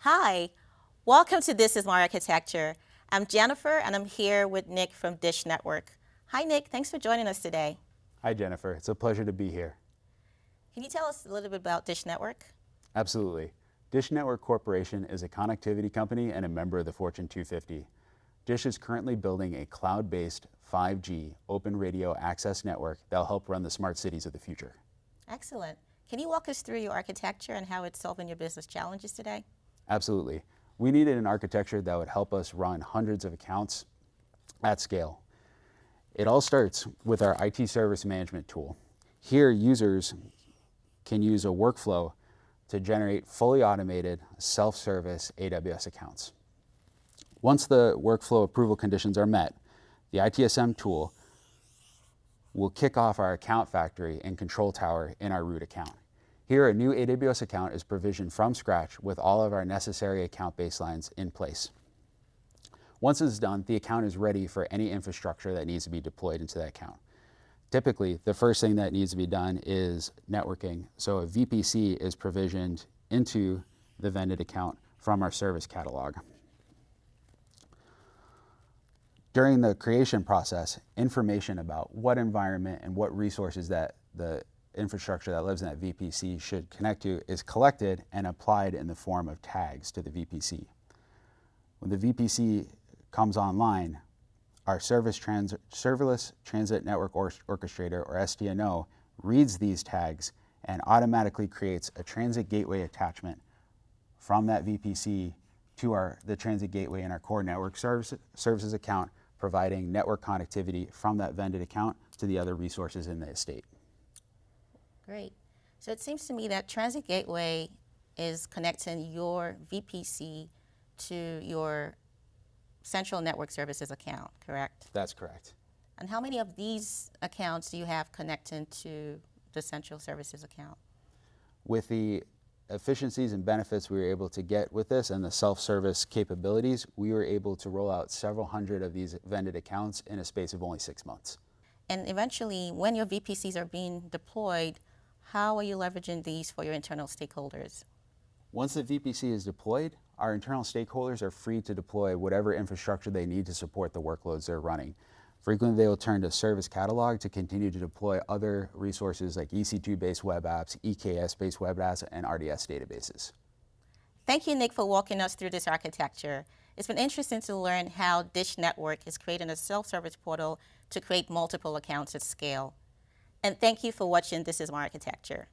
Hi, welcome to This Is My Architecture. I'm Jennifer and I'm here with Nick from Dish Network. Hi Nick, thanks for joining us today. Hi, Jennifer. It's a pleasure to be here. Can you tell us a little bit about Dish Network? Absolutely. Dish Network Corporation is a connectivity company and a member of the Fortune 250. Dish is currently building a cloud-based 5G open radio access network that will help run the smart cities of the future. Excellent. Can you walk us through your architecture and how it's solving your business challenges today? Absolutely. We needed an architecture that would help us run hundreds of accounts at scale. It all starts with our IT service management tool. Here, users can use a workflow to generate fully automated self-service AWS accounts. Once the workflow approval conditions are met, the ITSM tool will kick off our account factory and control tower in our root account. Here, a new AWS account is provisioned from scratch with all of our necessary account baselines in place. Once it's done, the account is ready for any infrastructure that needs to be deployed into that account. Typically, the first thing that needs to be done is networking. So a VPC is provisioned into the vended account from our service catalog. During the creation process, information about what environment and what resources that the infrastructure that lives in that VPC should connect to is collected and applied in the form of tags to the VPC. When the VPC comes online, our Serverless Transit Network Orchestrator, or STNO, reads these tags and automatically creates a transit gateway attachment from that VPC to the transit gateway in our core network services account, providing network connectivity from that vended account to the other resources in the estate. Great. So it seems to me that Transit Gateway is connecting your VPC to your Central Network Services account, correct? That's correct. And how many of these accounts do you have connecting to the Central Services account? With the efficiencies and benefits we were able to get with this and the self-service capabilities, we were able to roll out several hundred of these vended accounts in a space of only 6 months. And eventually, when your VPCs are being deployed, how are you leveraging these for your internal stakeholders? Once the VPC is deployed, our internal stakeholders are free to deploy whatever infrastructure they need to support the workloads they're running. Frequently, they will turn to Service Catalog to continue to deploy other resources like EC2-based web apps, EKS-based web apps, and RDS databases. Thank you, Nick, for walking us through this architecture. It's been interesting to learn how Dish Network is creating a self-service portal to create multiple accounts at scale. And thank you for watching This Is My Architecture.